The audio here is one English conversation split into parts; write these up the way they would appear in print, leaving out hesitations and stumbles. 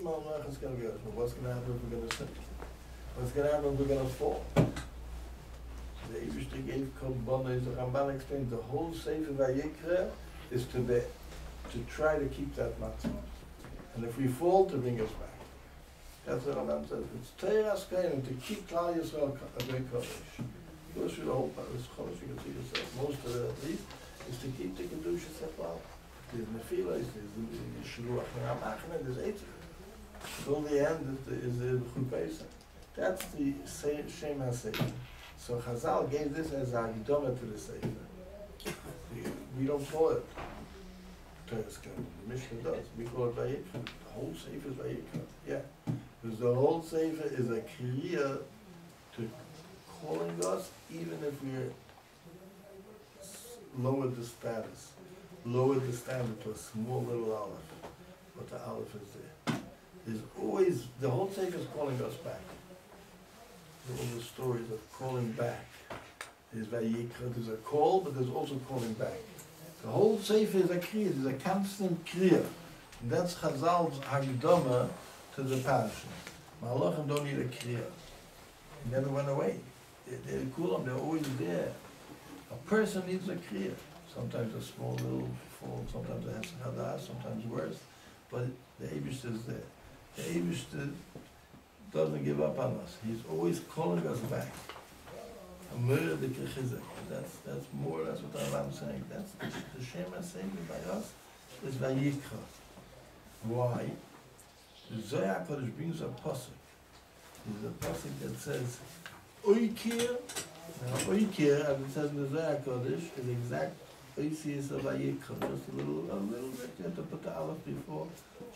Mal Malachas going to go. But what's going to happen if we're going to sin? What's going to happen if we're going to fall? The Eibishter gave Korbanos. The Ramban explained the whole Sefer Vayikrah is to try to keep that matzah. And if we fall, to bring us back. That's what Ramban says. It's Torah's Kohen to keep Klal Yisrael a great Kodesh. Goes through the whole Parshos. You can see yourself. Most of it, at least, is to keep the Kedusha separate. There's Nefilah, there's Shluach Ramachne, there's Eitzah. Till the end is the Chupesa. That's the Shem HaSefer. So Chazal gave this as a Hiddomah to the Sefer. We don't call it Torah's Kohen. The Mishnah does. We call it Vayikrah. The whole Sefer is Vayikrah. Yeah. Because the whole Sefer is a Kriya to calling us, even if we're lowered the status, lowered the standard to a small little aleph, but the aleph is there. There's always, the whole Sefer is calling us back. All the stories of calling back. There's Vayikrah, there's a call, but there's also calling back. The whole Sefer is a kriya, there's a constant kriya. And that's Chazal's Hagdama to the Parshos. Malachim don't need a kriya. He never went away. They're cool, they're always there. A person needs a kriya. Sometimes a small little fall, sometimes it has hadas, sometimes worse. But the Eibishter is there. The Eibishter doesn't give up on us. He's always calling us back. That's more, that's what I'm saying. That's the Shem HaSefer by us is Vayikrah. Why? The Zohar Kodesh brings a pasuk. There's a pasuk that says, Oikir. Now, Oikir, as it says in the Zohar Kodesh, is exact Oisius of Vayikrah. Just a little bit. You have to put the aleph before,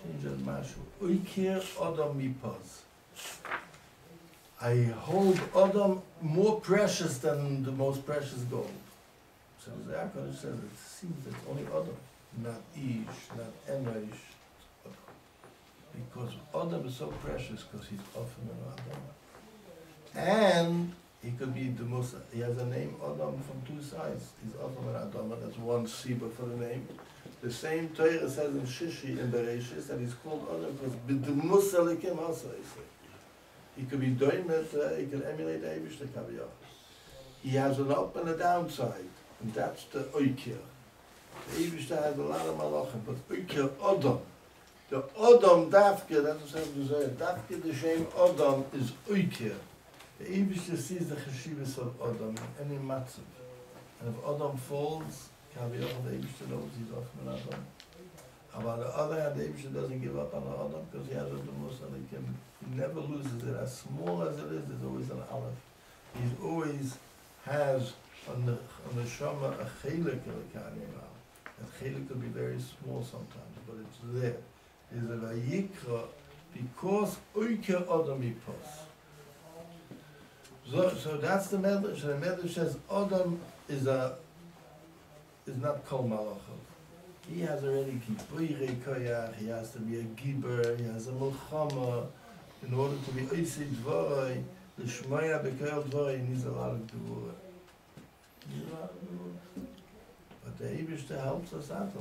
change that mashu. Oikir Adam Mipaz. I hold Adam more precious than the most precious gold. So the Zohar Kodesh says it seems it's only Adam, not Ish, not Enosh. Because Adam is so precious because he's often an Adam. And he could be the most, he has a name Adam from two sides. He's often an Adam, that's one Siba for the name. The same Torah says in Shishi, in Bereshis, that he's called Adam because B'demus Elikim also, he could be doimet, he could emulate the Eibishter Kaviyah. He has an up and a downside, and that's the Oikir. The Eibishter has a lot of malachim, but Oikir Adam. The Adam Dafke, that's what I'm saying, Dafke the Shem Adam is Oikir. The Eibishter sees the cheshivas of Adam in any matzav. And if Adam falls, Kaviyah, the Eibishter knows he's off an Adam. On the other hand, the Eibishter doesn't give up on the Adam because he has a Demus Elikim. He never loses it. As small as it is, there's always an aleph. He always has on the Shama a chelik of a kanimah. That chelik could be very small sometimes, but it's there. There's a Vayikrah because Oike Adam Yipos. So that's the Medrash. The Medrash says Adam is not Kol Malachov. He has already Kibbutz Koyach, he has to be a Gibber, he has a Mulchama. In order to be Oisei Dvorei, the Shmoya Bekel Dvorei, he needs a lot of Gevurah. But the Eibishter helps us out. The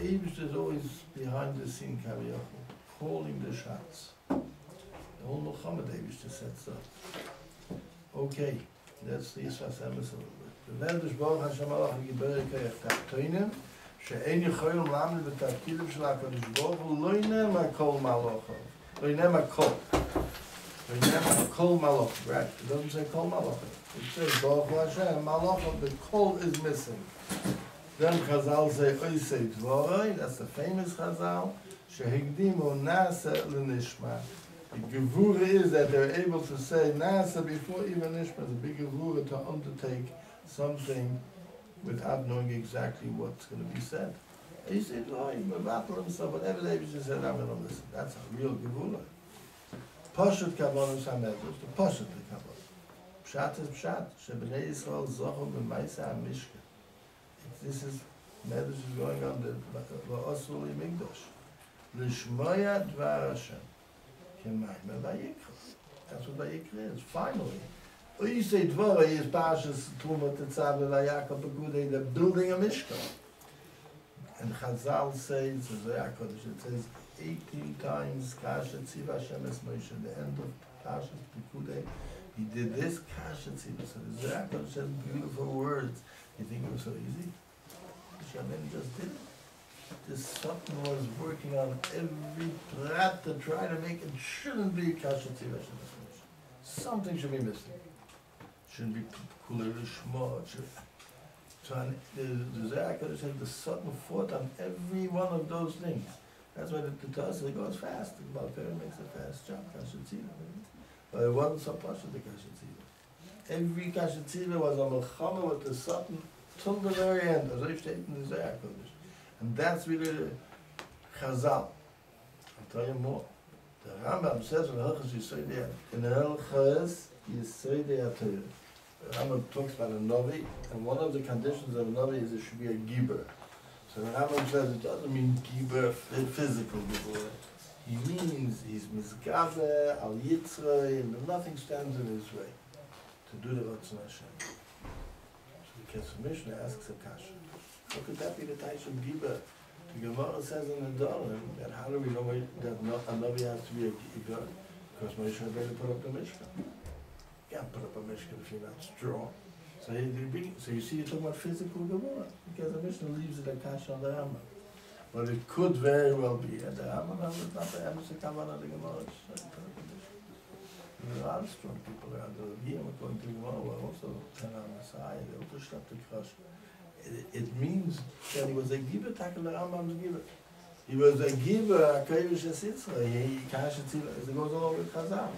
Eibishter is always behind the scene, Kaviyachol, calling the shots. The whole Muhammad Eibishter sets up. Okay, that's the Yisras Emes a little bit. The Vendish Baruch Hashem Alach Giberei Koyach Tachtoinim, שאין יכולים להאמין בתפקידים של הקדוש ברוך הוא לא ינם הכל מלאכו. לא ינם הכל. לא ינם הכל מלאכו. Right, it doesn't say כל מלאכו. It says ברוך הוא השם, מלאכו, the kol is missing. Then Chazal say, Oisei Dvorei, that's the famous Chazal, שהקדימו נעשה לנשמה. The gevura is that they're able to say nasa before even nishma. It's a big gevura to undertake something without knowing exactly what's going to be said. He said, oh, he mevatel himself, whatever they just said, I'm going to listen. That's a real gevura. Pashut kavanus hamedrash, the pashut the kavanus. Pshat is pshat. Shebnei Yisrael Zachor b'maisa hamishka. This is medrash is going on the va'asul imigdosh. L'shmoya dvar Hashem. That's what Vayikrah is. Finally, you say Dvorah is Parshos Truma Tetzav Vayakov Begudei, the building a Mishkan, And Chazal says, it says 18 times, Kasha Tziva Hashem es Moshe, the end of Parshos Pekudei. He did this Kasha Tziva. So the Zohar Kodesh has beautiful words. You think it was so easy? Hashem just did it. This Satan was working on every prat to try to make it shouldn't be Kasha Tziva Hashem es Moshe. Something should be missing. Shouldn't be Kulei Lishma. So the Zohar Kodesh said the Satan fought on every one of those things. That's why the Torah says it goes fast. The Vayikrah makes a fast job, Kasha Tziva. But it wasn't so much of the Kasha Tziva. Every Kasha Tziva was a Melchama with the Satan till the very end, as I stated in the Zohar Kodesh. And that's really Chazal. I'll tell you more. The Rambam says in Hilchos Yisodei, in Hilchos Yisodei Torah, the Rambam talks about a Navi, and one of the conditions of a Navi is it should be a Giber. So the Rambam says it doesn't mean Giber, physical Giber. He means he's Mizgave, Al Yitzray, and nothing stands in his way to do the Ratzon Hashem. So the Kesef Mishnah asks a kasha. How could that be the type of Giber? The Gemara says in the Dorim that how do we know that a Navi has to be a Giber? Because Moshe Rabbeinu put up the Mishkan. You can't put up a Mishkan if you're not strong. So you see you're talking about physical Gemara, because the Mishnah leaves it a kasha on the Rambam. But it could very well be, and the Rambam is not the Emerson Kavanah of the Gemara. There are a lot of strong people around the Rebbe, according to the Gemara, were also ten on the side, they also stopped the crush. It means that he was a giver, tackle the Rambam's giver. He was a giver, a Kodesh Yisrael. He Kasha Tziva, as it goes all over Chazal.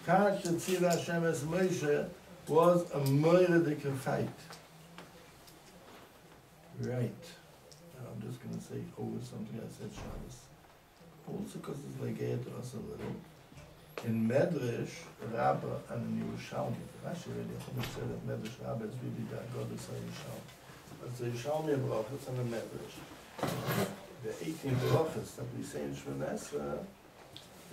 Kasha Tziva Hashem es Moshe was a murdered fight. Right. I'm just going to say over something I said Shabbos. Also because it's like to us a little. In Medrash, Rabbi and in Yerushalmi, Rashi really said that Medrash Rabbi is really the God of Yerushalmi. But the Yerushalmi brachas and the Medrash. The 18 brachas that we say in Shemona Esrei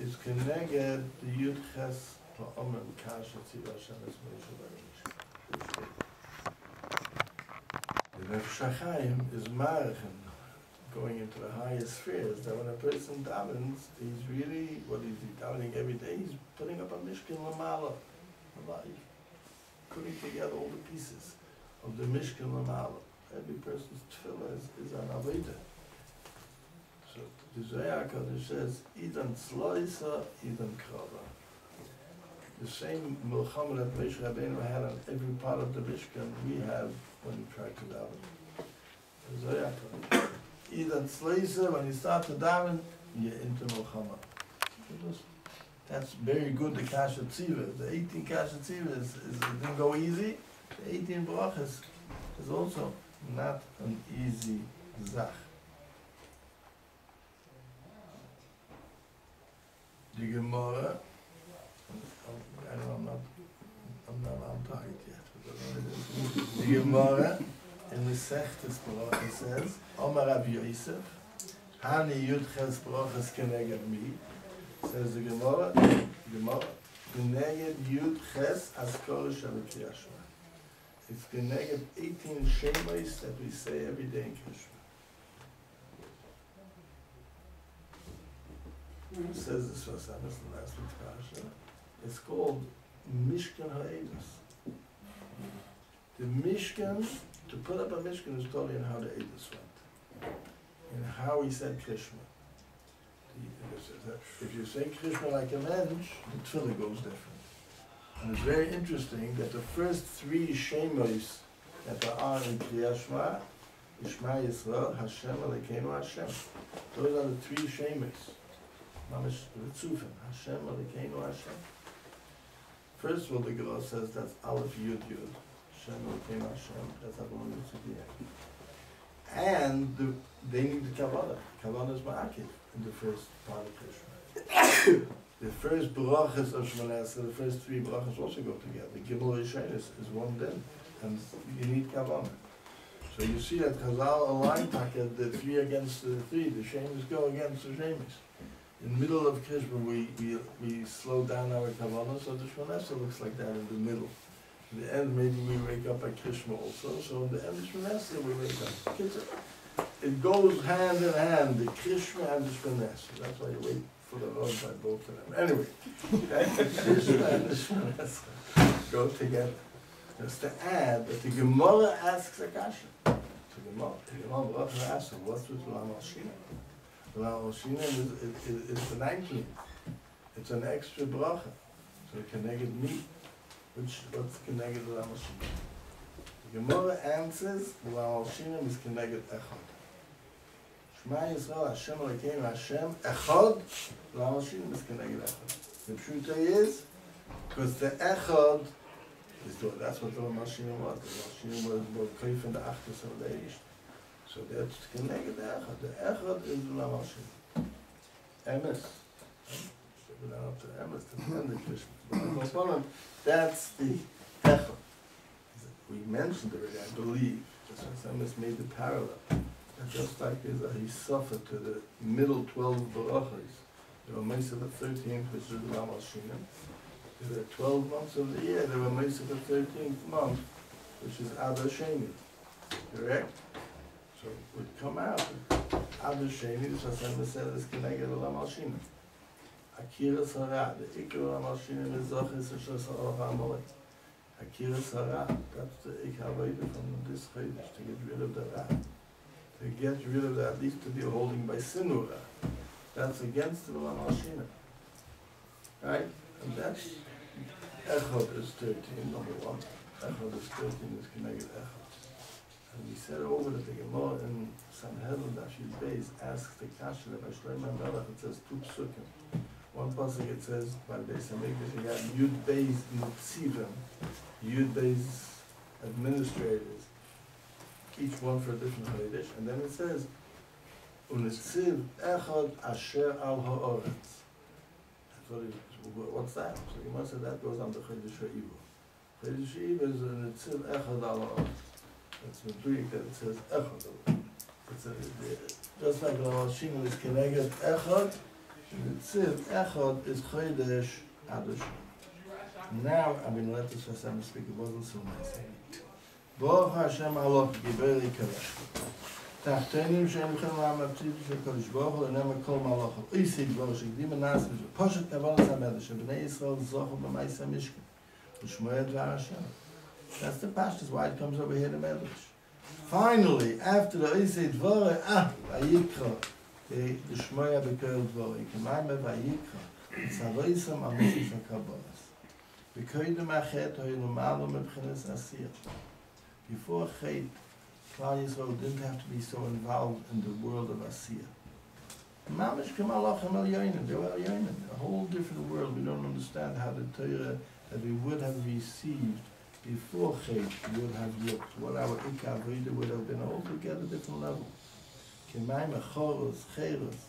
is connected the Yud Ches Ha'omer Kasha Tziva Hashem es Moshe. The Nefesh HaChaim is Marchen, going into the higher spheres, that when a person davens, he's really, what is he davening every day? He's putting up a Mishkan Lamala, putting together all the pieces of the Mishkan Lamala. Every person's tefillah is an Avodah. So the Zohar Kodesh says, Idan Tzloisa, Idan Krava. The same Melchama that Moshe Rabbeinu had on every part of the Mishkan, we have when we try to daven. The Zohar Kodesh. Either Tzleisa, when you start to daven, you're into Melchama. That's very good, the Kasha Tziva. The 18 Kasha Tziva it didn't go easy. The 18 brachas is also not an easy zach. The Gemara, I don't know, I'm not tired yet. The Gemara, in the Sechtes Bracha says, Omar Rabbi Yosef, Hani Yud Ches Brachas Keneged Mi, says the Gemara, Keneged Yud Ches Askor Shel Kriyat Shema. It's Keneged 18 Shemos that we say every day in Krishma. Who says this was the last week's Parasha? It's called Mishkan HaEdus. The Mishkan, to put up a Mishkan is totally in how the Edus went. And how he said Krishma. If you say Krishma like a mensch, the tefillah goes different. And it's very interesting that the first three Shemos that are in Kriyat Shema, Shema Yisrael, Hashem, Elokeinu Hashem. Those are the three Shemos. Mamish Ritzufim, Hashem, Elokeinu Hashem. First of all, the Gemara says that's Aleph Yud Yud. Hashem, Elokeinu Hashem. That's Aleph Yud Yud. And they need the Kavanah. Kavanah is Ma'akiv in the first part of Krishma. The first brachas of Shemona Esrei, the first three brachas also go together. The Gimel Rishon is one din, and you need Kavanah. So you see that Chazal aligned the three against the three. The Shemus go against the Shemus. In the middle of Krishma, we slow down our Kavanah, so the Shemona Esrei looks like that in the middle. In the end, maybe we wake up at Krishma also. So in the end of Shemona Esrei, we wake up. it goes hand in hand, the Krishma and the Shmanesra. That's why you wait for the road by both of them. Anyway, the Krishma and the Shmanesra go together. Just to add that the Gemara asks a kasha. The Gemara asks, what's with Lam Al-Shina? Lam Al-Shina is the 19th. It's an extra bracha. So connected me. What's connected to Lam Al-Shina? The Gemara answers, Lam Al-Shina is connected Echad. Shema Yisrael, Hashem Elokeinu, Hashem Echad, Lam Al-Shina is connected Echad. The truth is, because the Echad, that's what the Lam Al-Shina was. The Lam Al-Shina was Kaif in the Achtus of the Eish. So that's connected the Echad. The Echad is the Lam Al-Shina. Emes. We're not up to Emes, to the end of Krishna. That's the Echad. We mentioned already, I believe, just as Emes made the parallel. And just like he suffered to the middle 12 barachas, there were most of the 13th, which is the Lam Al-Shina. There were 12 months of the year, there were most of the 13th month, which is Adar Sheni. Correct? So it would come out. Adar Sheni, which as Emes said, is connected to Lam Al-Shina. Akira Sarah, the Ikra Lam Al-Shina, the Zachor, the Schorr, Akira Sarah, that's the Ikhavayda from this Chodesh, to get rid of the Ra. To get rid of that, at least to be holding by Sinura. That's against the Lam Al-Shina. Right? And that's Echad is 13, number one. Echad is 13 is connected Echad. And we said over that the Gemara in Sanhedrin Dashid Beis asks the Kasha by Shlomo Melech, it says two psukim. One pasuk it says by Beis Hamikdash you got Yud Beis Nitzivim, Yud Beis administrators, each one for a different Chodesh, and then it says Unitziv Echad Asher Al Ha'oretz. What's that? So you must say that goes on to Chodesh Ha'Ivu. Chodesh Ha'Ivu is Unitziv Echad Al Ha'oretz. That's Meduik that it says Echad. Just like Lam Al-Shina is connected Echad, Nitziv Echad is Chodesh Adar. Now, I'm going to let this Hashem speak, it wasn't so nice. Baruch Hashem Alok, Gibeli Kodesh. Tachtenim Shem Chem Ram Aptiv Kodesh Baruch Hu, Lenema Kol Malach. Oisig Baruch Shekdim Nasim, Poshet Kavalas HaMedesh, Bnei Yisrael Zachor B'Maisa Mishkan, U'Shmoed V'Hashem. That's the Parshos, why it comes over here to Medrash. Finally, after the Oisig Dvore, Vayikrah, the Shmoya B'Koel Dvore, K'mayme Vayikrah, Tzavoisam Amisis HaKabolas. B'Koydem Achet Hoynu Malu Mebchenes Asir. Before Chet, Klal Yisrael didn't have to be so involved in the world of Asiyah. Mamish Kamalachim El Yoinen, they were Yoinen, a whole different world. We don't understand how the Torah that we would have received before Chet would have looked. What our Ikar Veda would have been, altogether different level. Kemaim Choros, Cheros.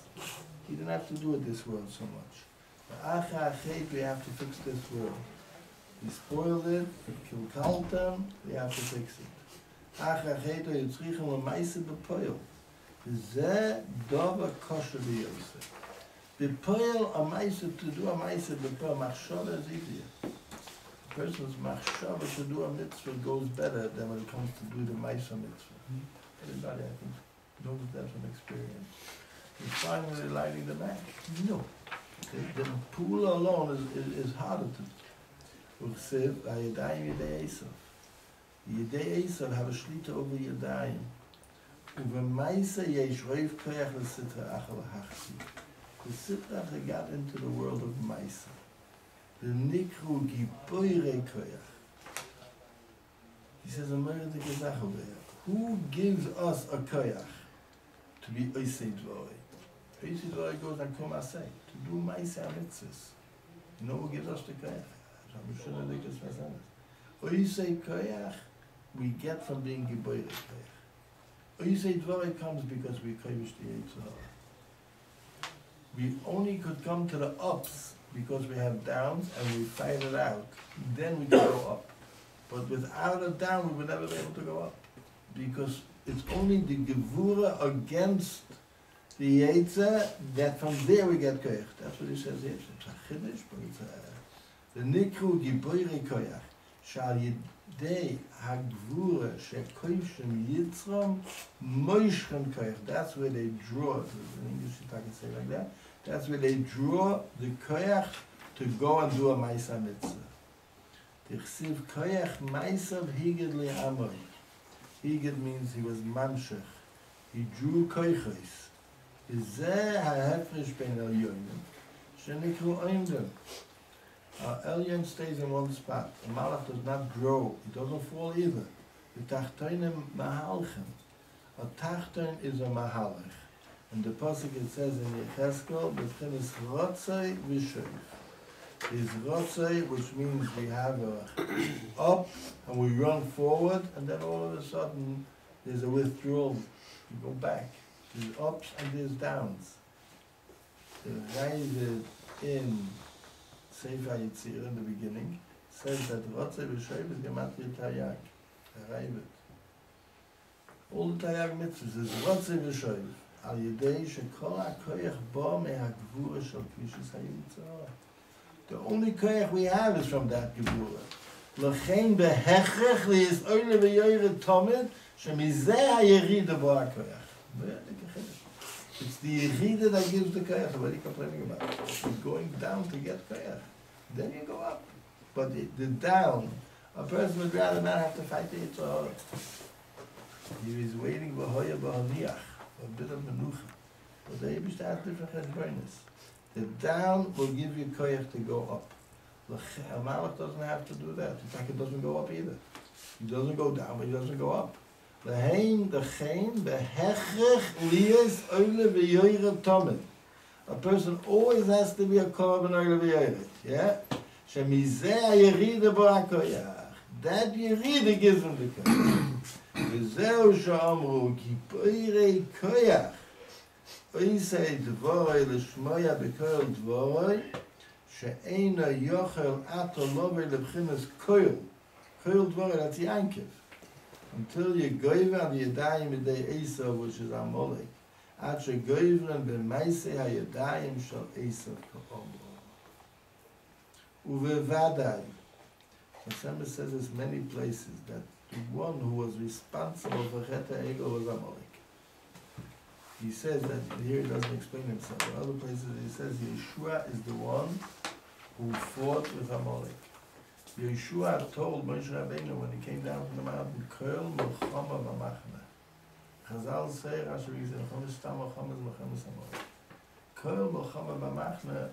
He didn't have to do it this world so much. But Acha Chet, we have to fix this world. We spoiled it, killed them, we have to fix it. Acha Cheto Yitzrichim L'Maisa B'Poyel. Zeh Dova Kosher B'Yosef. B'Poyel a Maisa to do a Maisa B'Poyel, Machshava is easier. A person's Machshava to do a mitzvah goes better than when it comes to do the Maisa mitzvah. Everybody, I think, knows that from experience. He's finally lighting the match. No. The pool alone is harder to do. Uchsev, Vayadayim Yedei Esav. Yedei Esav have a shlita over Yadayim. Uvemaisa yesh roiv koyach l'sitra achal hachsi. The sitra got into the world of Maisa. The nikru giboire koyach. He says, who gives us a koyach to be oisei dvorei? Oisei dvorei goes and come asay, to do Maisa mitzvahs. You know who gives us the koyach? Oisei koyach, we get from being giboire koyach. Oisei dvorei comes because we koyish the Yitzhak. We only could come to the ups because we have downs and we fight it out. Then we can go up. But without a down, we would never be able to go up. Because it's only the gevura against the Yitzhak that from there we get koyach. That's what he says here. It's a chiddush, but it's a... The nikru giboire koyach. שעל ידי הגבורה שכובשים יצרם moishchen koyach. That's where they draw, in English I can say like that, that's where they draw the koyach to go and do a Maisa Mitzvah. Tichsiv koyach Maisa higed li amoy. Higed means he was mamshech. He drew koychos. Zeh ha'hefresh ben elyonim, shenikru oimdim. Elyon stays in one spot. The malach does not grow. It doesn't fall either. The tachtonim mahalchem. A tachton is a mahalach. And the pasuk it says in Yecheskel, b'chinas rotzei v'shoif. Is rotzei, which means we have a up and we run forward, and then all of a sudden there's a withdrawal. You go back. There's ups and there's downs. The Rabbi in Sefer Yitzir in the beginning says that rotzei v'shoif is gematria tayak. The Rabbi. All the Taryag mitzvahs is rotzei v'shoif. Al yedei shekol ha'koyach bo me'hagvura shel kvishis hayitzah. The only koyach we have is from that gevura. L'chein behechrech li'is oile v'yoyre tomid shemizeh ha'yerida bo ha'koyach. It's the yerida that gives the koyach. What are you complaining about? You're going down to get koyach. Then you go up. But the down, a person would rather not have to fight the yitzah. He is waiting b'hoya b'haniach, for a bit of menucha. But the Eibush has different cheshbonos. The down will give you koyach to go up. The malach doesn't have to do that. In fact, it doesn't go up either. He doesn't go down, but he doesn't go up. The hein, the chen, the hechrech liyas oile v'yoyre tomid. A person always has to be a korban oile v'yoyre. Yeah? Shemizeh ha'yerida bo ha'koyach. That yerida gives him the koyach. וזהו שאמרו כי פוירי כויח אויסי דבורי לשמויה בכל דבורי שאינו יוכל עטו לובי לבחינס כויל דבורי, that's Yankiv. Until you goyver on the yadayim midei Esav, which is Amalek, עד שגויברן במעשי הידיים של Esav כאומרו. ובוודאי, Hashem says this many places, that the one who was responsible for Chet Ego was Amalek. He says that, here he doesn't explain himself, in other places he says Yeshua is the one who fought with Amalek. Yeshua told Moshe Rabbeinu when he came down from the mountain, Kol Melchama V'Machna. Chazal say, Rashi says, Melchama Stam Melchama is Melchama Amalek. Kol Melchama V'Machna,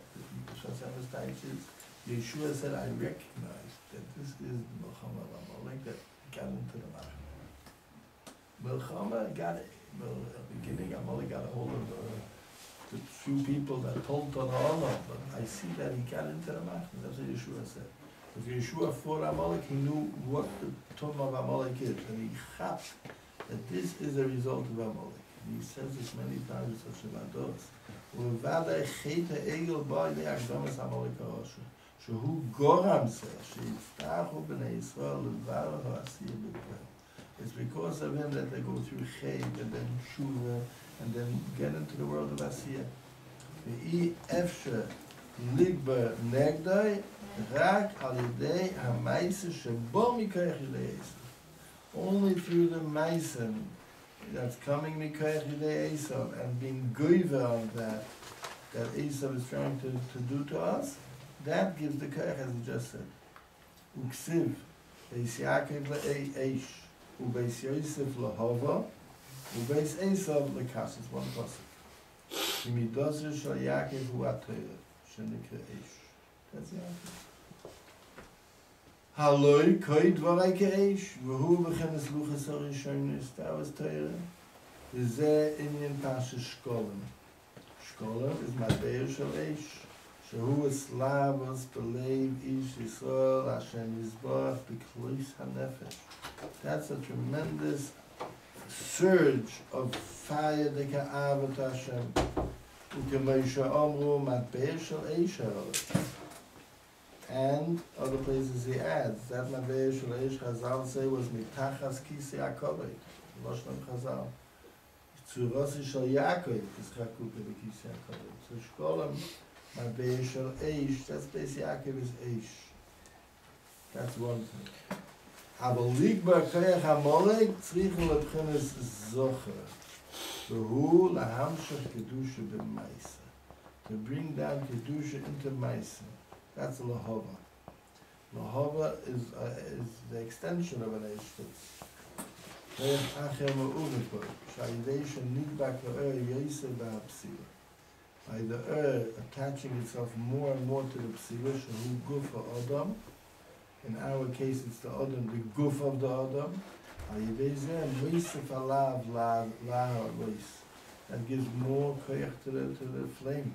Shasem teaches, Yeshua said, I recognize that this is Melchama V'Amalek, that got into the Machna. Melchama got it. At the beginning, Amalek got a hold of the few people that told Torah, but I see that he got into the Machna. That's what Yeshua said. If Yeshua fought Amalek, he knew what the Tom of Amalek is, and he chapped that this is a result of Amalek. And he says this many times in Shabbat Dos. U'vadai cheta egel boi le'akdamas Amalek ha'oshu. Shehu goram seh, she'iftachu b'nei Yisrael l'var ha'asiyah b'peh. It's because of him that they go through Chet and then Shuvah and then get into the world of Asiyah. Ve'i efshe ligba negdai rak al yedei ha'maisa shebo mikoyach yedei Esav. Only through the maisa that's coming mikoyach yedei Esav and being goyver on that Esav is trying to do to us, that gives the koyach, as he just said. Uksiv beis Yaakov le'eish ubeis Yosef lahava ubeis Esav lekas. It's one pasuk. Imidozer shel Yaakov hu aTorah shenikra eish. That's Yaakov. Haloi koi dvarai ke'eish v'hu b'chenes luchas harishonis. That was Torah. V'zeh inyan Parshos Shkolim. Shkolim is Mabeir shel eish. Shehu eslavos b'leiv ish Yisrael Hashem Yisborach b'klois hanefesh. That's a tremendous surge of fire deka avat Hashem. U'kemoshe omru matbeir shel eish ha'olet. And other places he adds that matbeir shel eish Chazal say was mitachas kisei hakoved. Lashon Chazal. Tzurosi shel Yaakov is chakuka b'kisei hakoved. So Shkolim matbeir shel eish, that's basically Yaakov is eish. That's one thing. Aber ligbar koyach hamolek tzrichen lebchenes Zachor. Behu lahamshach kedusha b'maisa. To bring down kedusha into maisa. That's lahava. Lahava is the extension of an eshtitz. Koyach achem u'uviko. Sha'idesha nidbar ko'er yosef b'hapsila. By the attaching itself more and more to the psila, shehu guf ha'adam. In our case, it's the Adam, the goof of the Adam. That gives more koyach to the flame.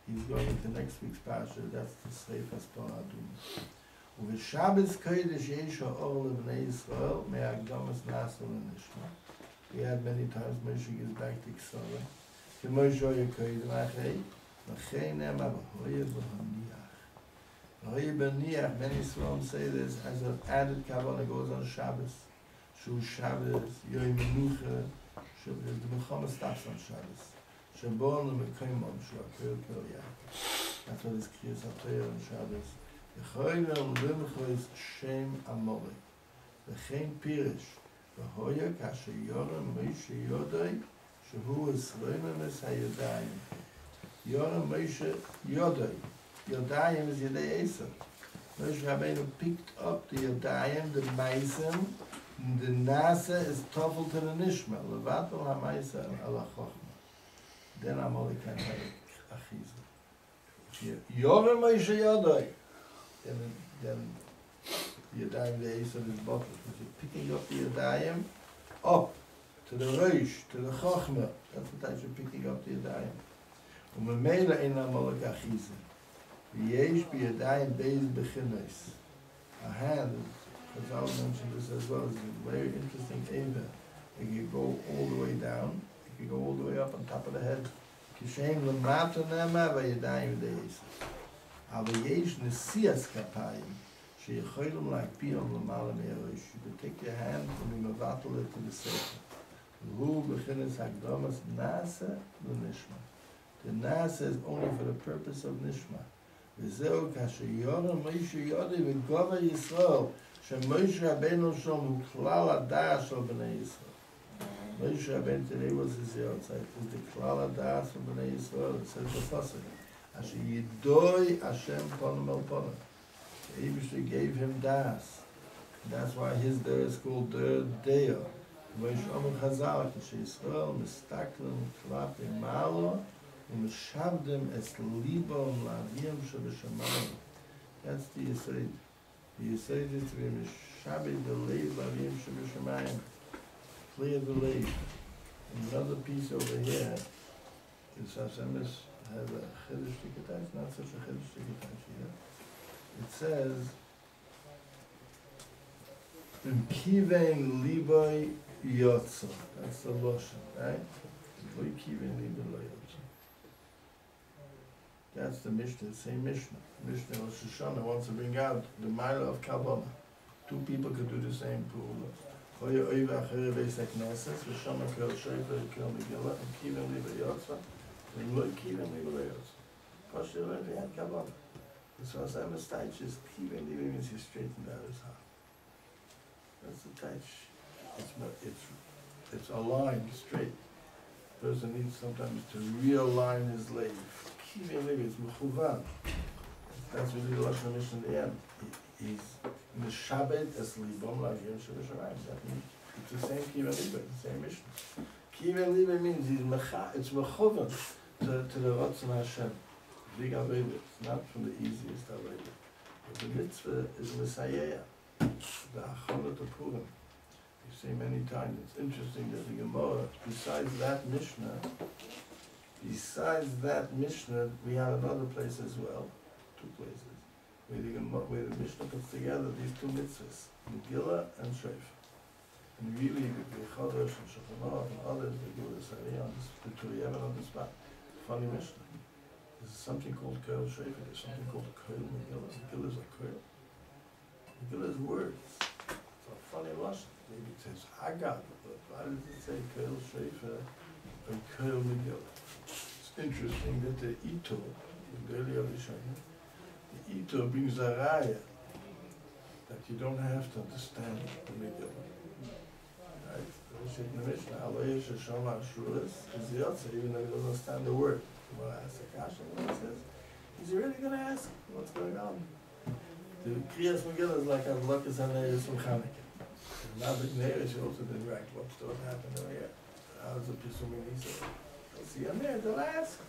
He's going into next week's parsha. That's the Sreifas Paradum. We had many times Moshe gives back to Ksara. Many Swam say this as an added Kabbalah goes on Shabbos. Shu Shabbos, Yom Menucha, the Mechamas stops on Shabbos. Shabon Mekoim on Shabbos. That's what is Kriyas HaTorah on Shabbos. Yechoyim Limchois Shem Amalek. V'chein Pirish. V'hoya Kasher Yorem Moshe Yodai. Shehu Esroimemes HaYodayim. Yorem Moshe Yodai. Yodayim is Yodai Esav. Moshe Rabbeinu picked up the Yodayim, the Meisim, and the Nasa is tofel to the Nishma. Levatel HaMeisa Ala Chochma. Then Amalek can have Achiza. Yorem Moshe Yodai. Then the Yodayim, the Esav is bottled. Because you're picking up the Yodayim up to the Rosh, to the Chochma. That's the type of picking up the Yodayim. Umemela in Amalek Achiza. V'yesh b'yadayim beis b'chinos. A hand, Chazal mentioned this as well, is a very interesting eva. It can go all the way down, it can go all the way up on top of the head. Kishem l'mata nema v'yadayim deis. Aber yesh nesias kapayim, sheyecholim l'akpiyom l'mala me'erosh. You can take your hand and you mevatel it to the sefer. V'hu b'chinos hagdamas nasa l'nishma. The nasa is only for the purpose of nishma. וזהו כאשר יורם מוישה יודי וגובה ישראל שמוישה רבנו שם הוא כלל הדעת של בני ישראל. מוישה רבנו today was his outside, is the כלל הדעת של בני ישראל. It says the Pasuk, אשר ידוי השם פונם אל פונם. The Eibishter gave him das. That's why his der is called der Deo. Moshe Omer Chazal, כשישראל מסתכלים כלפי מעלה ומשבדם את ליבם לאביהם שבשמיים. That's the Yesod. The Yesod is to be משבד הלב לאביהם שבשמיים. Clear the lave. Another piece over here is Hashemis has a chiddush tikatach, not such a chiddush tikatach here. It says, Kivein liboy yotza. That's the Lashon, right? Kivein liboy yotza. That's the Mishnah, the same Mishnah. Mishnah Rosh Hashanah wants to bring out the mile of Kabbalah. Two people could do the same pula. Hoya oiva achere beis hakneses, v'shama kel shofar kel megillah, and kiven liba yotza, and lo kiven liba yotza. Pasha learned he had Kabbalah. So as I'm a taich is kiven liba means he straightened out his heart. That's the taich. It's aligned straight. The person needs sometimes to realign his leg. Kiven liba is mechuvan. That's really the Lashon Mishnah in the end. He's Meshabed es libom la'avim shebeshamayim. That means it's the same Kiven Liba, the same Mishnah. Kiven Liba means it's mechuvan to the Ratzon Hashem. Big Aveda. It's not from the easiest Aveda. But the mitzvah is Messiah. The Achana to Purim. You see many times. It's interesting that the Gemara, besides that Mishnah, we have another place as well. Two places. Where the Mishnah puts together these two mitzvahs, Megillah and Shofar. And really, the Chodesh and Shulchan and others, they do this on the Torah on the spot. Funny Mishnah. There's something called Koil Shofar, there's something called Koil Megillah. Megillah is a Koil. Megillah is words. It's a funny Lashon. Maybe it says Haggadah, but why does it say Koil Shofar and Koil Megillah? It's interesting that the Ito, The Ito brings a raya that you don't have to understand the Megillah. Right? In the Mishnah, even though he doesn't understand the word. Well, asks the Kasha, and he says, he's really going to ask what's going on. The Kriyas Megillah is like a Lukas and Neiris from Chanukah. Now the Neiris, you also didn't write what happened over here. How's the Pisumim Nisa? They'll see him there, they'll ask.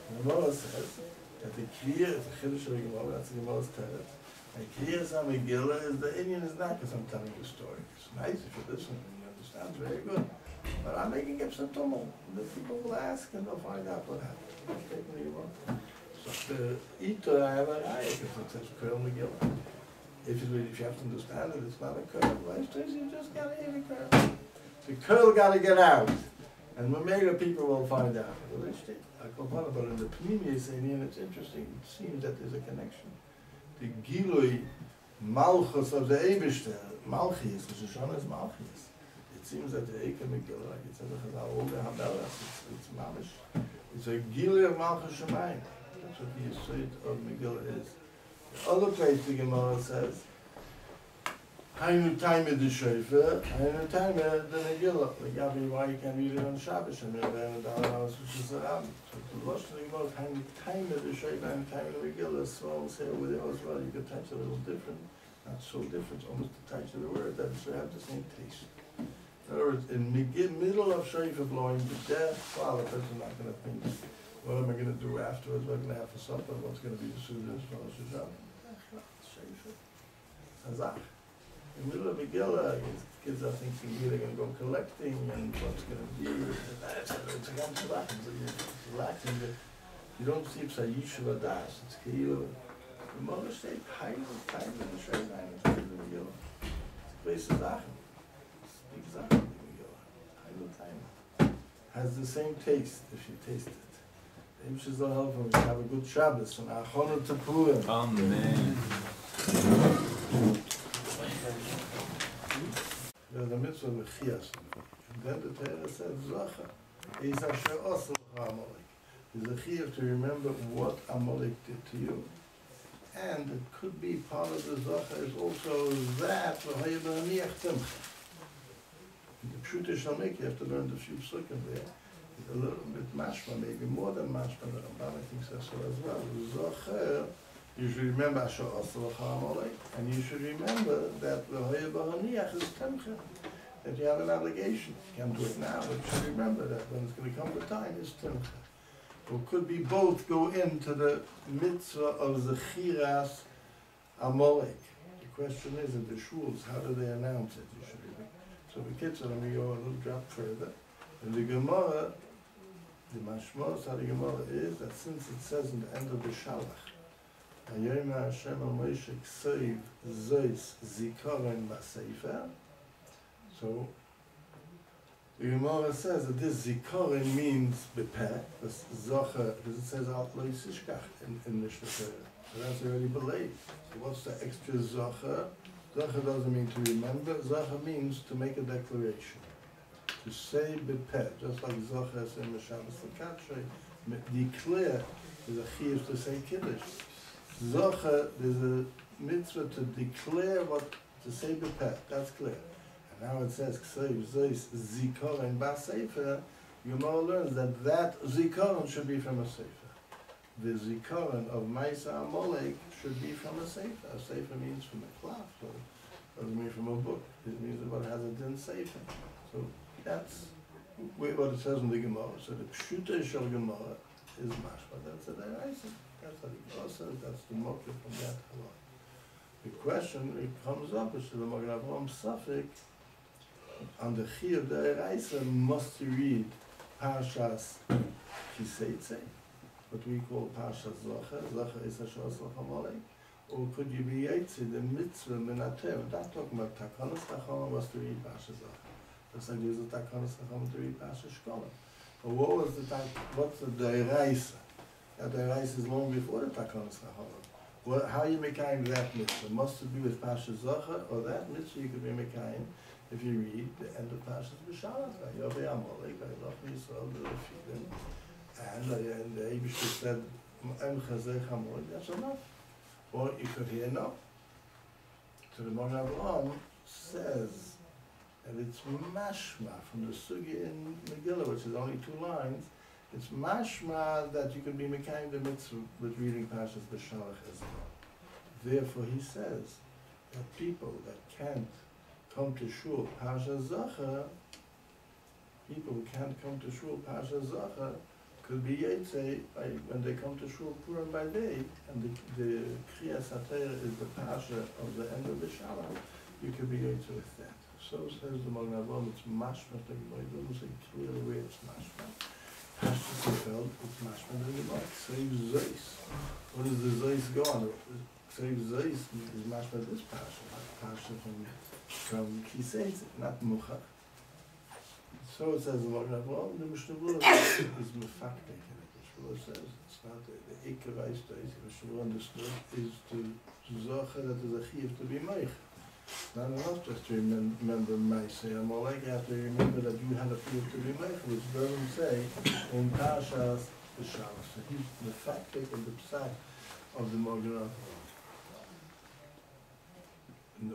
And the Gemara says that the Kriya is a Chiddush of the Gemara, that's the Gemara's Teretz. And Kriyas Megillah is the Indian is not because I'm telling you a story. It's nice if you listen and you understand, it's very good. But I'm making up some tumult. The people will ask and they'll find out what happened. So the Ito, I have a raya because it says Curl Megillah. If you have to understand it, it's not a curl. You just gotta hear the curl. The curl gotta get out. And Mamela people will find out. But in the Pneumius Indian, it's interesting. It seems that there's a connection. The Gilui Malchus of the Eibishter, Malchis, the Shoshana is Malchis. It seems that the Eike Megillah, like it says, all the Habelas, it's Mamish. It's a Gilui of Malchus Shemayim. That's what the Yesod of Megillah is. The other place the Gemara says, Hainu Taime the Shofar, Hainu Taime the Megillah. Like Rabbi, why you can't read it on Shabbos? And then the Halalas which is around. So the Rosh of the Gemara is Hainu Taime the Shofar, Hainu Taime the Megillah. So here with it as well, you can touch it a little different. Not so different, almost the touch of the word, that it should have the same taste. In other words, in the middle of Shofar blowing, the deaf father person not going to think, what am I going to do afterwards? What am I going to have for supper? What's going to be the Sudas for Rosh Hashanah? Shofar. Zachor. In the middle of Megillah, kids are thinking they're going to go collecting and what's going to be. It's a ganz relaxing. So you're relaxing. You don't see it's a yeshiva das. It's Keilu. The mother said, time in the Shofar, time in the Megillah. It's a place of Zachor. Speak Zachor in the Megillah. Time. Has the same taste if you taste it. Im Shizal help him. Have a good Shabbos from Achonu to Purim. Amen. There's a mitzvah of Chias. And then the Torah says, Zachor, is Asher Osel Amalek. There's a chiyuv to remember what Amalek did to you. And it could be part of the Zachor is also that, the Pshuta Shalmek, you have to learn the few psukim there. A little bit mashma, maybe more than mashma, the Ramban I think says so as well. Zachor, you should remember Asher Osel Amalek, and you should remember that the Hayabahaniach is Temcha, that you have an obligation. You can't do it now, but you should remember that when it's going to come the time, it's Temcha. Or could be both go into the mitzvah of Zechiras Amalek. The question is, in the shuls, how do they announce it? You should remember. So the kids, let me go a little drop further. In the Gemara, the mashmos of the Gemara is that since it says in the end of the Shalach, Hayoma Hashem al Moshe Kseiv Zois Zikoren Basefer. So the Gemara says that this Zikoren means bepeh, Zachor, because it says Al Lo Yisishkach in Mishnah Torah. So that's already believed. So what's the extra Zachor? Zachor doesn't mean to remember. Zachor means to make a declaration. To say bepeh, just like Zachor says in the Shabbos L'Katshei, declare is a chiyuv to say Kiddush. Zachor, there's a mitzvah to declare what, to say bepeh, that's clear. And now it says, Kseiv Zois Zikoren Basefer, Gemara learns that Zikoren should be from a Sefer. The Zikoren of Maisa Amalek should be from a Sefer. A Sefer means from a cloth, so it doesn't mean from a book. It means what has a din Sefer. So that's what it says in the Gemara. So the Pshuta Shel Gemara is mashma. That's a deraisa. That's what the Gemara says. That's the motive from that halach. The question it comes up is the Magen Avraham Safek on the chiyuv deraisa must read Parshas Kiseitze, what we call Parshas Zachor. Zachor is Asher Osel Amalek. Or could you be Yetzi, the mitzvah minater? We're not talking about Takanas Chachama was to read Parshas Zachor. Just like there's a Takanas Chachama to read Parshas Shkolim. But what's the deraisa? That deraisa is long before the Takanas Chachama. Well, how you mekayim that mitzvah? Must it be with Parshas Zachor, or that mitzvah you could be mekayim if you read the end of Parshas B'Shalat, Vayovei Amalek, Vayilach Yisrael B'Lefidim, and the Eibishter said that's enough. Or you could hear no. So the Magen Avraham says, and it's mashma from the sugi in Megillah, which is only 2 lines. It's mashma that you can be mekayim the mitzvah with reading Parshas B'Shalach as well. Therefore, he says that people that can't come to shul Parshas Zachor, people who can't come to shul Parshas Zachor, could be Yetze when they come to shul Purim by day, and the Kriyas HaTorah is the Parsha of the end of the Shalom. You could be Yetze with that. So says the Magen Avraham, it's mashma. The Gemara doesn't say clearly where it's mashma. Pashtus Yifeld, it's mashma. The Gemara Ksev Zeis. What does the Zeis go on? Ksev Zeis is mashma this Parsha, not Parsha from Kiseitz, not Muchach. So it says the Magen Avraham, the Mishnah is mefaktek. The Mishnah says it's not the Iker Eistais. The Mishnah understood is to Zachor that there's a chiyuv to be meich. Not enough just to remember Maaseh Amalek. You have to remember that you had a chiyuv to be meich, which doesn't say in Parshas B'Shalach. So he's mefaktek in the psak of the Magen Avraham.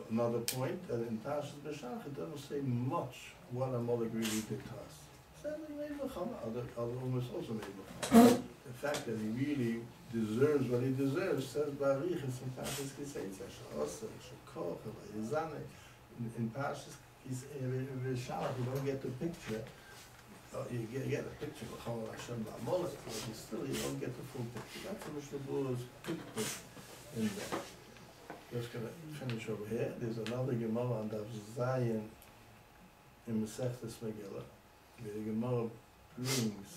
Another point that in Parshas B'Shalach it doesn't say much what Amalek really did to us. It says he made Mechama, other almost also made Mechama. The fact that he really deserves what he deserves says Vayikrah in Parshas Kiseitz, Schorr, Rabbi. In Parshas B'Shalach you don't get the picture. You get a picture of Chama Hashem Ba'Amalek, but you don't get the full picture. That's the Mishnah Berurah's picture in there. Just going to finish over here. There's another Gemara on Daf Zayin in Masechtas Megillah. The Gemara brings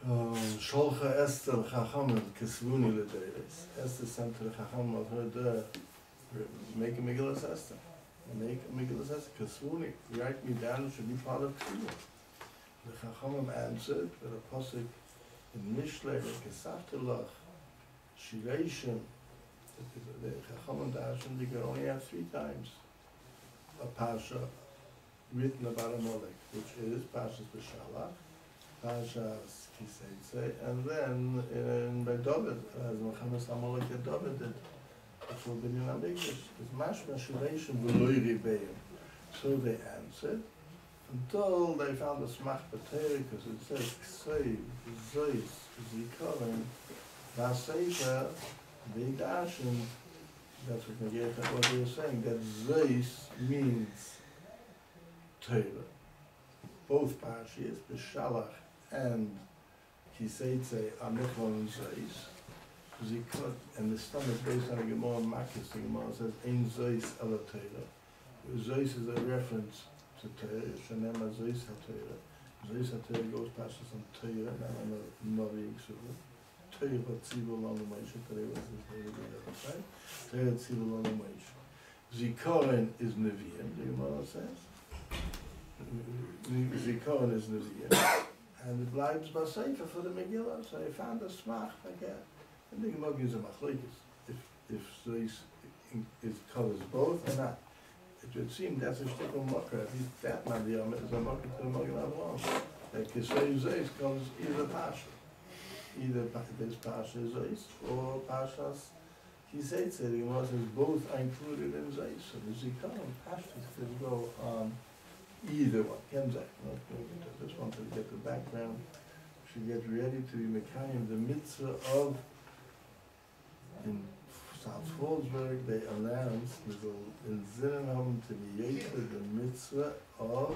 Sholcha Esther Chachamim Kesvuni L'Deiris. Esther sent to the Chachamim of her there, make a Megillah Esther. Make a Megillah Esther. Kesvuni, write me down, it should be part of Kesvuni. The Chachamim answered with a pasuk in Mishlei, Kesavtelach, Shireishim. The Chachamim Darshan, they could only have 3 times a Parsha written about Amalek, which is Parshas B'Shalach, Parshas Kiseitz, and then by David, as Mechamas Amalek and David did, which will be in Amigdash. It's mashma shireshim v'loi ribeim. So they answered, until they found a smach b'teri, because it says, Ksei, Zeis, Zikorim, Vaseita, they dashin, that's what they were saying, that Zeis means Torah. Both Parshas, B'Shalach and Kiseitze are Mechlon and Zeis. And the stomach based on the Gemara Makis, the Gemara says, Ein Zeis Ela Torah. Zeis is a reference to Torah, Shanema Zeis HaTorah. Zeis HaTorah goes Parshas on Torah, not on the Navi Yisrael. Torah Tzibur Lanu Moshe, Torah was the other side. Torah Tzibur Lanu Moshe. Zikorin is Nevi'im, the Gemara says. Zikorin is Nevi'im. And it bleibt Baseika for the Megillah, so he found a smach again. And the Gemara gives a machlokes if Zeis covers both or not. It would seem that's a shtickle makra. At least that Madiyam is a makra to the Magen Avraham. That Kisei Zeis covers either Pasha. Either this Pasha Zeis or Pashas Kiseitze. The Gemara says both are included in Zeis. So the Zikaron Pashas could go on either one. Kenzak. Not going into this one to get the background. Should get ready to be Mekayim the mitzvah of. In South Fallsburg, they announced in Zinnenham to be Vayikrah the mitzvah of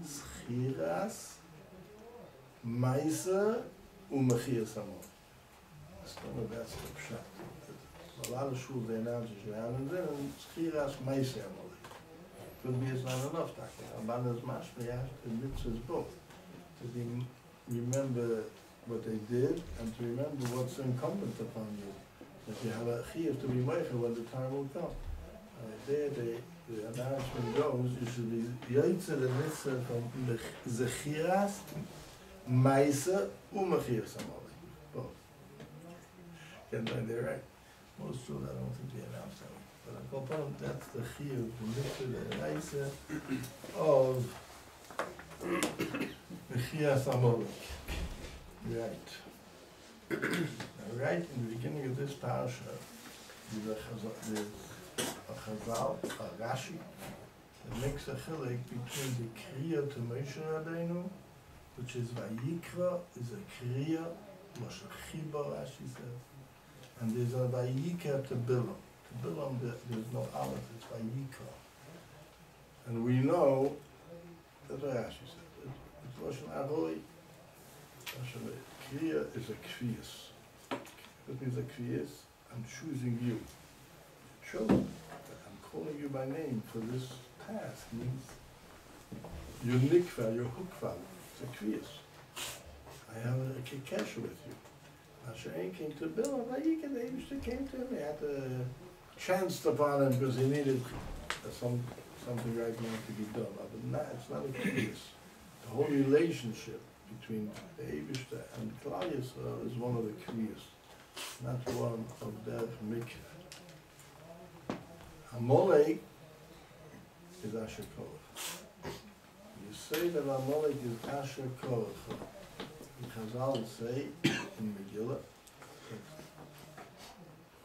Schiras, Meiser, Umechir Samon. That's the pshat. A lot of schools they announce it and then Schiras, Meiser Amalek. Could be it's not enough, Dr. Abanas Mashma, the mitzvah is both. To remember what they did and to remember what's incumbent upon you. That you have a chiyuv to be meicher when the time will come. There the announcement goes, you should be yoytze the mitzvah from zechiras, meiser, umechir samalek. Both. Get they're right. Most schools I don't think they announce that way. But I call upon that's the chiyuv, the mitzvah, the meiser of mechiras samalek. Right. Right in the beginning of this parasha, there's a Chazal, a Rashi, that makes a chilek between the Kriya to Moshe Rabbeinu, which is Vayikrah, is a Kriya, Moshe Chiba, Rashi says, and there's a Vayikrah to Bilam. To Bilam, there's no Aleph, it's Vayikrah. And we know, that's what Rashi said, it's Lashon Aroi, Kriya is a Kviyas. What means a Kviyas? I'm choosing you. Chosen. I'm calling you by name for this task. Means your nikva, your hukva. It's a Kviyas. I have a kikesha with you. Asher came to Bill, Vayikrah, the Eibishter came to him. He had chanced upon him because he needed something right now to be done. But it's not a Kviyas. The whole relationship between the Eibishter and Klal Yisrael is one of the Kriyas, not one of their mikveh. Amalek is Asher Korach. You say that Amalek is Asher Korach. The Chazal say in Megillah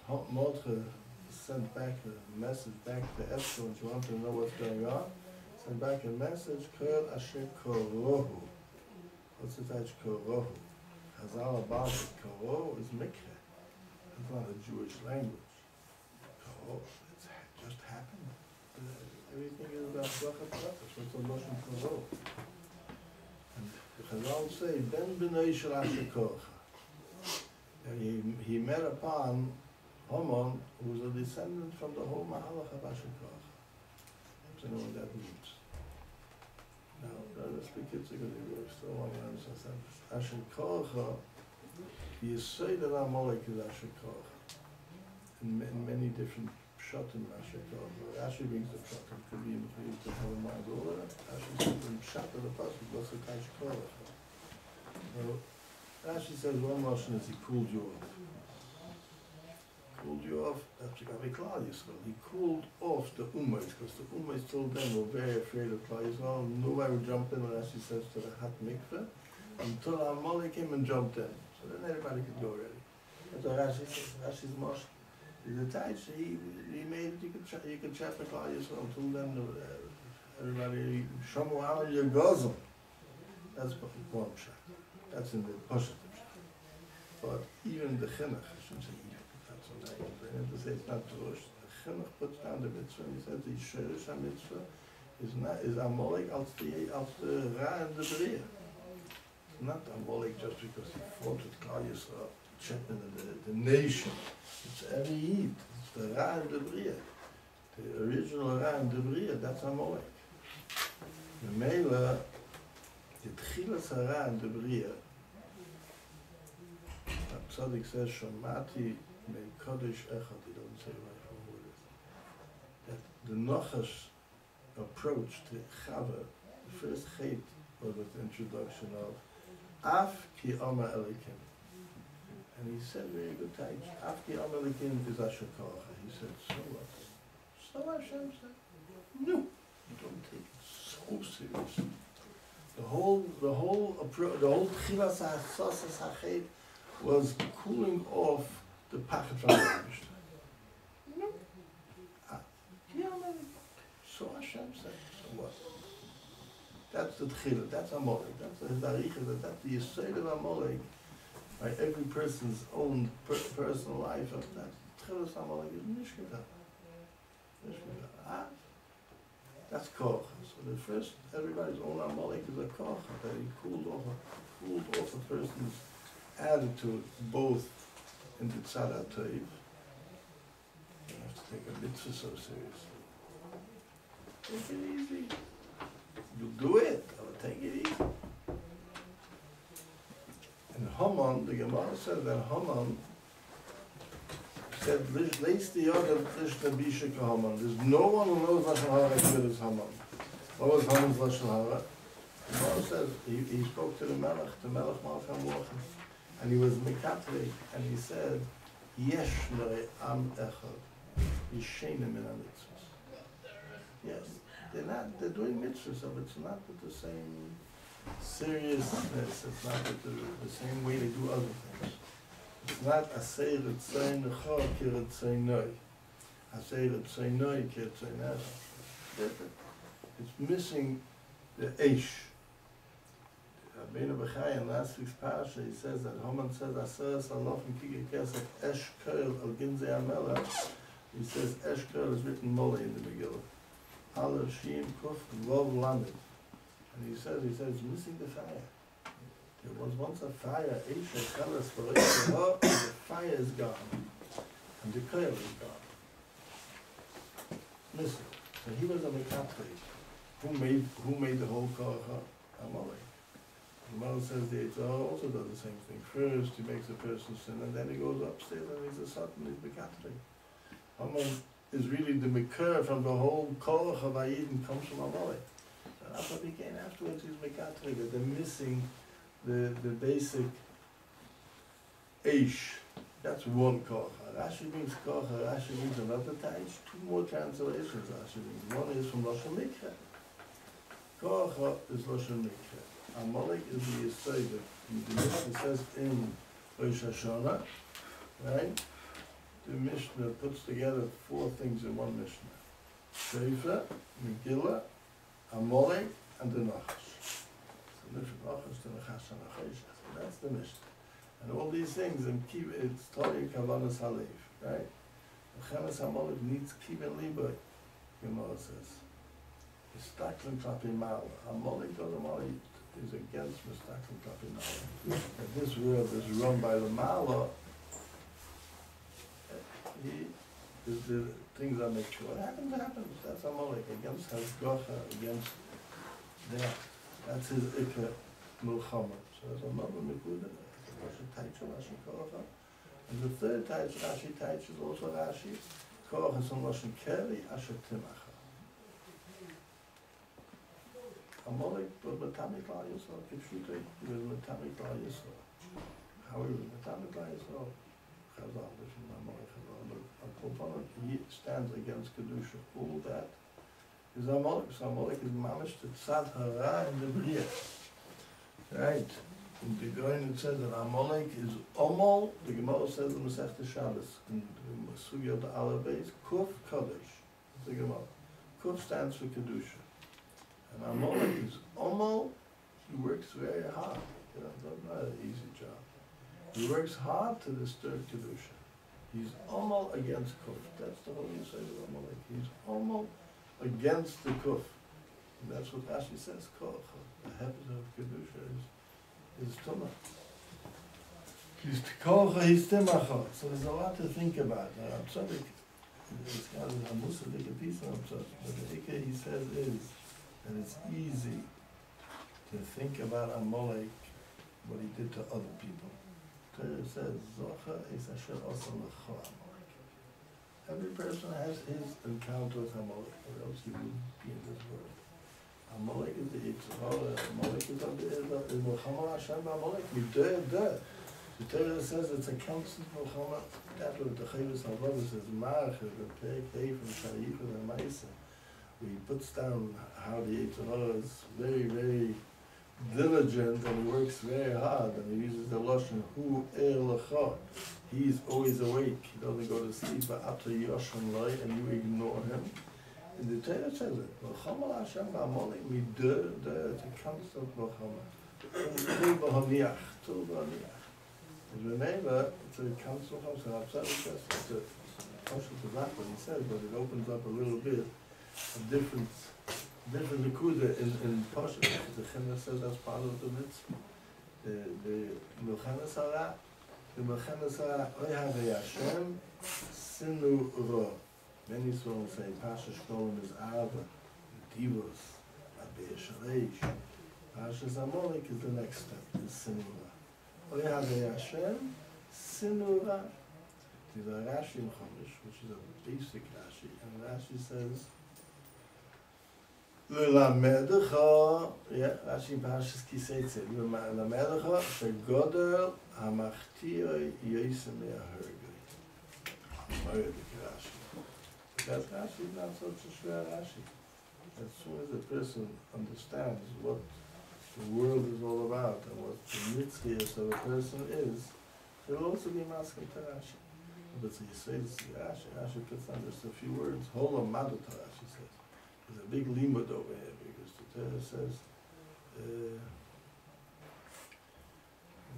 that Mordechai sent back a message back to Esther when she wanted to know what's going on. Sent back a message, Kol Asher Korohu. What's the touch Korohu? Chazal about it. Korohu is mikveh. It's not a Jewish language. Korohu, it's just happened. Everything is about bracha pratis. What's the notion Korohu? And the Chazal say, Ben b'nei shel Asher Korach. He met upon Haman, who was a descendant from the whole Mahalach of Asher Korach. I don't know what that means. Now, let's speak it because we still want to understand. Asher Korach, you say that Amalek is Asher Korach. In many different pshatim Asher Korach. Asher means the pshatim, could be in the whole Ma'azorah. Asher says in pshat of the pasuk, what's the Asher Korach? Now, Asher says one notion is he cooled you off. Cooled you off, that's because Klal Yisrael. He cooled off the Ummahs, because the Ummahs told them were very afraid of Klal Yisrael. Nobody would jump in, as he says, to the hot mikveh, until Amalek came and jumped in. So then everybody could go already. That's what Rashi says. Rashi's Moshe. The Taich, he made it, you could chat with Klal Yisrael. Until then, everybody, Shamu Al Yagozim. That's one shot. That's in the positive shot. But even the Chinuch, I shouldn't say even. To say it's not Drush. The Chinuch puts down the mitzvah and he says the Sherish mitzvah is Amalek als the Ra and the Bria. It's not Amalek just because he fought with Klal Yisrael, checking the nation. It's every Yid. It's the Ra and the Bria. The original Ra and the Bria, that's Amalek. The Mela, the Tchilas Ra and the Bria, Tzadik says, Shomati Mei Kodesh Echad, he doesn't say right from what it is. That the Nochash approach to Chava, the first Chet was with the introduction of Af Ki Omer Elikim. And he said very good times, Af Ki Omer Elikim is Asher Korach. He said, so what? So Hashem said, no, you don't take it so seriously. The whole Tchilas HaSosas HaChet was cooling off the pachet from the Eibishter. No. So Hashem said, so what? That's the Tchila, that's Amalek, that's the Vayikrah, that's the Yisrael of Amalek, by every person's own personal life of that. Tchilas Amalek is Mishkata. That's Korach. So the first, everybody's own Amalek is a Korach, that he cooled off a person's attitude, both in the Tzad HaTov. You have to take a mitzvah so seriously. Take it easy. You'll do it, but take it easy. And Haman, the Gemara said that Haman said, "Leis the other Lishna Bishak Haman." There's no one who knows Lashon Hara as good as Haman. What was Haman's Lashon Hara? The Gemara says he spoke to the Melech Malcham Morchem. And he was Mekatrik, and he said, Yesh lo'e am echad, yishenim min ha-mitzvahs. Yes, they're doing mitzvahs, but it's not with the same seriousness, it's not with the same way they do other things. It's not asay ritzay necha ki ritzay noi. Asay ritzay noi ki ritzay necha. It's missing the eish. Rabbeinu Bechai in last week's parsha, he says that Haman says Aseres Alofim Kige Kesef Esh Kerl Al Ginzei Amela. He says Esh Kerl is written Mole in the Megillah. Aleph Shim Kuf Vov Lamed. And he says it's missing the fire. There was once a fire, Eish Echeles V'Reish the fire is gone, and the Kerl is gone. Listen, so he was a Mekatri. Who made the whole Korach Amalek? The Gemara says the Eitzah also does the same thing. First he makes a person sin, and then he goes upstairs and he's a Satan, he's Mekatri. Haman is really the Mekar from the whole Korach of Ayidin comes from Amalek. And after he came afterwards, he's Mekatri, but they're missing the basic Eish. That's one Korach. Rashi means Korach, Rashi means another Taish. Two more translations Rashi means. One is from Lashon Mikra. Korach is Lashon Mikra. Amalek is the Yesod. The Mishnah says in Rosh Hashanah, right? The Mishnah puts together four things in one Mishnah. Sefer, Megillah, Amalek, and the Nachash. So the Nachash, the Nachash, and the Nachash. That's the Mishnah. And all these things, and keep it's Torah Kavanas Halev, right? Chemes Amalek needs Kiven Liboy, Gemara says. Mistaklim Klapi Mal. Amalek is against Mistaklim Klapi Mal. If this world is run by the Mala, the things that make sure. What happens, happens. That's Amalek against Hashgacha, against that. That's his Ikka Mulchama. So there's another Mikudah. Rashi Taich Rashi Korach. And the third Taich Rashi Taich is also Rashi. Korach is on Lashon Keri Asher Timacha. Amalek was Matamik La Yisrael. Kipshutai, he was Matamik La Yisrael. How he was Matamik La Yisrael? Chazal, this is Amalek Chazal. He stands against Kedusha. All that is Amalek. So Amalek is mamish to Tzad Hara in the Bria. Right? In the Goin it says that Amalek is Omol, the Gemara says in Masechta Shabbos, in the Sugya of the Alabais, Kuf Kodesh, the Gemara. Kuf stands for Kedusha. And Amalek is Omol, he works very hard. You know, not an easy job. He works hard to disturb Kedusha. He's Omol against Kuf. That's the whole Yisrael of Amalek. He's Omol against the Kuf. And that's what Rashi says, Kuf. The habit of Kedusha is Tumah. He's Tkocha, he's Timacha. So there's a lot to think about. Now, Tzaddik, it's got a Musa, a piece of Tzaddik. But the Ikka he says is that it's easy to think about Amalek, what he did to other people. Torah says, Zachor is Asher Asa L'cha Amalek. Every person has his encounter with Amalek, or else he wouldn't be in this world. Amalek is the Yitzhak, Amalek is the Milchama Hashem Amalek, the Torah says it's a constant Milchama. That's what the Chavis HaVava says, Marach, the Perek Hey from Sharifa and Maisa, where he puts down how the Yitzhak is very, very diligent and he works very hard and he uses the Lashon, Hu Lecha. He's always awake, he doesn't go to sleep, but after Yoshon Loi and you ignore him. And the Torah says it. Milchama Hashem Amalek midah. It's a constant milchama. Tul b'haniach. As remember, it's a constant milchama. It's a Parshos of Zachor, he says, but it opens up a little bit of different nekuda in Parshos. The Chemah says that's part of the mitzvah. The milchama sarah. The milchama sarah. Oyhavei Hashem sinu ro. Many songs say Parshas Shkolem is Ava, Divos, Abei Shareish. Parshas Amalek is the next step, is Sinura. Oyhavei Hashem, Sinura. There's a Rashi in Chumash, which is a basic Rashi, and Rashi says, L'lamedecha, Rashi in Parshas Kiseitze, L'lamedecha, shegodel hamachtir yosem me'ahergei. Moedik Rashi. Because Rashi is not such a shver Rashi. As soon as a person understands what the world is all about and what the mitzvah of a person is, He'll also be masking to Rashi. But so you say this to Rashi, Rashi puts on just a few words. Hola Madu Rashi says. There's a big limud over here because the Torah says,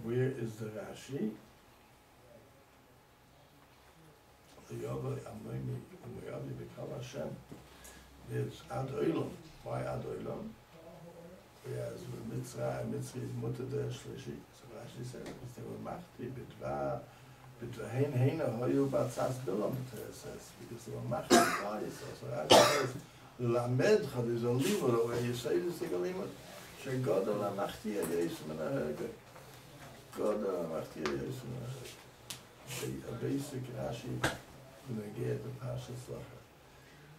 where is the Rashi? The Yoga Amoini Umayavi B'Kal Hashem. It's Ad Olam. Why Ad Olam? Whereas with Mitzrah and Mitzrah is Mutter der Shlishi. So Rashi says, because they were Machti B'Dva B'Dvahein Heina Hoyu Batzas Bilam, the Torah says, because they were Machti B'Dva. So Rashi says, L'Lamedcha, there's a limud where you say this thing a limud. Shegodol HaMachti Yesum and HaHerge. Godol HaMachti Yesum and HaHerge. A basic Rashi when they get the Parshos Zachor.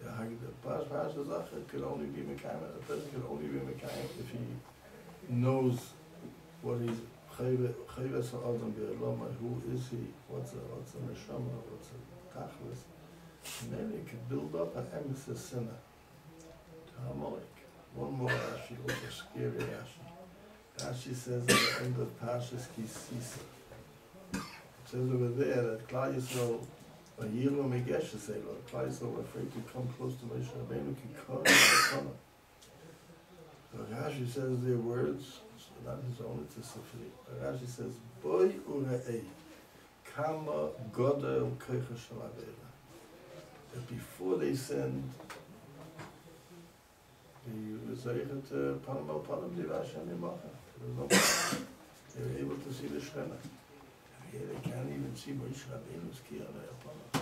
The Parshos Zachor could only be Mekayim, a person could only be Mekayim if he knows what he's Chayves HaAdam B'Eloma, who is he, what's a Neshama, what's a Tachlis. And then he could build up an emes sinner to Amalek. One more Rashi, also scary Rashi. Rashi says at the end of Parshas Ki Sisa. It says over there that Klal Yisrael, Vayikrah Megesha say, Klal Yisrael were afraid to come close to Moshe Rabbeinu, so Rashi says their words, so not his own, it's a Sifri. Rashi says, Boy Urei, Kama Godel Koicha Shel Avera. That before they sinned, they were able to see the Shechina. Here they can't even see Moshe Rabbeinu's Kiyana upon us.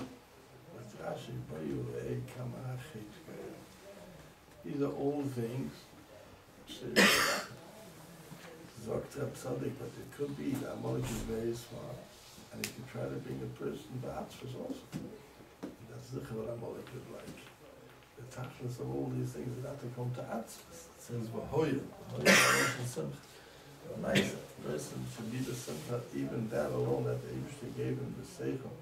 But Rashi, these are old things. Zokter Tzadik, but it could be that Amalek is very smart, and he could try to bring a person to Atzvus also. That's the what Amalek is like. The tachlis of all these things is not to come to Atzvus. It says Vahoya. A nice person should be the simcha, even that alone, that they usually gave him the seichel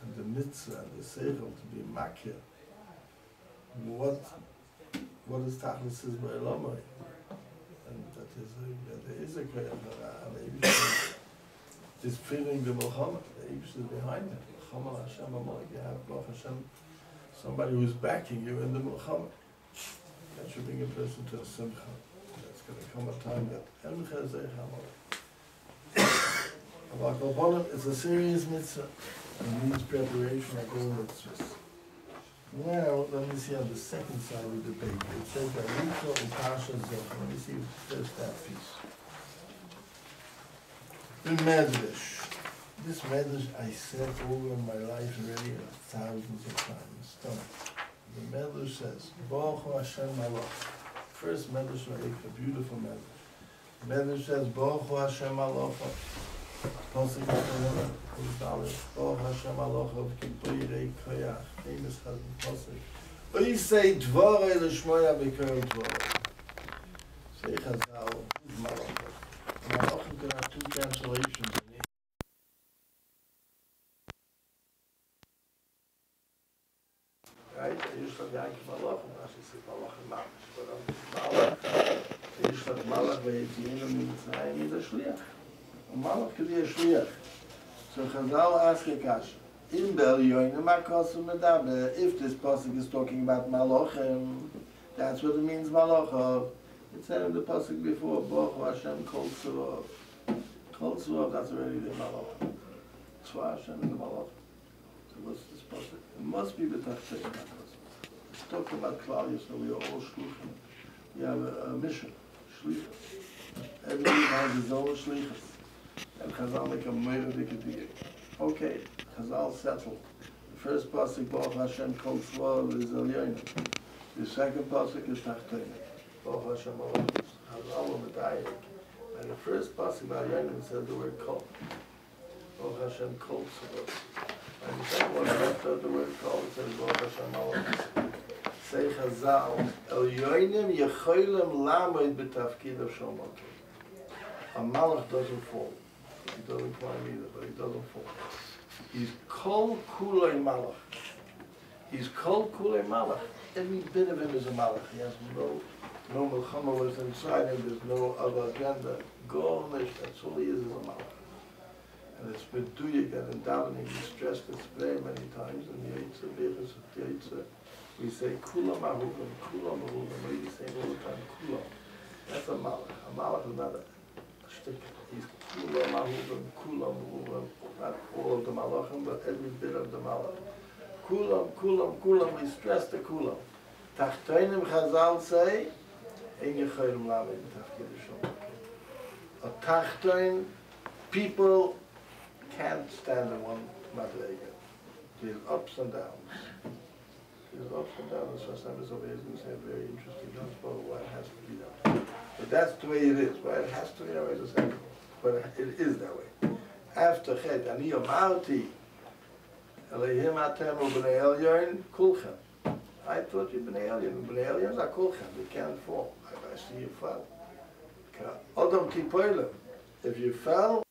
and the mitzvah and the seichel to be makir. What is tachlis is ba'elamai? And that there is a kayach, and they usually is feeling the Muhammad, they usually behind it. Muhammad Hashem Amalek, you have Baruch Hashem, somebody who's backing you in the Muhammad. That should bring a person to a simcha. There's going to come a time that it's a serious mitzvah and needs preparation like all mitzvahs. Now, let me see on the second side of the page. It says Vayikrah and Parshos Zachor. Let me see first that piece. The Medrash. This Medrash I said over in my life already thousands of times. The Medrash says, Baruch Hashem Malach. First Medrash Vayikrah, beautiful Medrash. Medrash says, Baruch Hashem Malach. Pasuk Baruch Hashem Malach of Kippurei Koyach. Famous Pasuk. We say Dvorei L'Shmoya B'Kol Dvorei. Say Chazal, Malach. Malach can have two translations. Right? Yishlach Yaakov Malach, and Rashi says Malach and Mamash. But Malach, Yishlach Malach ve'yitzienu mitzrayim, he's a shliach. A Malach could be a shliach. So Chazal ask a kasha. In Bel Yoina Makosu Medaber, if this pasuk is talking about Malachim, that's what it means Malachov. It said in the pasuk before, Baruch Hashem Kol Tzurov. Kol Tzurov, that's already the Malachim. Tzva Hashem in the Malachim. What's this pasuk? It must be b'tachtek. It's talking about Klal Yisrael. We are all shluchim. We have a mission, shlichus. Everyone has his own shlichus. And Chazal make a meiru dikadiyah. Okay, Chazal settled. The first pasuk, Baruch Hashem Kol Tzva is Elyonim. The second pasuk is Tachtek. Baruch Hashem Malachim. Chazal Medayek. And the first pasuk by Elyonim said the word Kol. Baruch Hashem Kol Tzva. And the second one, after the word called, it says, Baruch Hashem Malachim. Say Chazal, Elyonim yecholim lamed b'tafkid of Shomot. A Malach doesn't fall. He doesn't climb either, but he doesn't fall. He's Kol Kulei Malach. He's Kol Kulei Malach. Every bit of him is a Malach. He has no Melchama was inside him. There's no other agenda. Gornish, that's all he is a Malach. And it's beduyik and in davening we stress this very many times in the Yitzhak, Birchas Yitzhak. We say kulam ahuvim, kulam ahuvim. We say all the time kulam. That's a malach. A malach is not a shtick. He's kulam ahuvim, kulam ahuvim. Not all of the malachim, but every bit of the malach. Kulam, kulam, kulam. We stress the kulam. Tachtoinim Chazal say, ein yecholim lamed tafkid shom. A tachtoin, people can't stand in one madrega. There's ups and downs. There's ups and downs. So some is always going to say very interesting. Don't suppose why it has to be that way. But that's the way it is. Why it has to be that way is a second. But it is that way. After Chet, Ani Omarti, Elohim Atem u'bnei Elyon kulchem. I thought you bnei Elyon. Bnei Elyons are kulchem. They can't fall. I see you fall. Odom tipoilem. If you fell,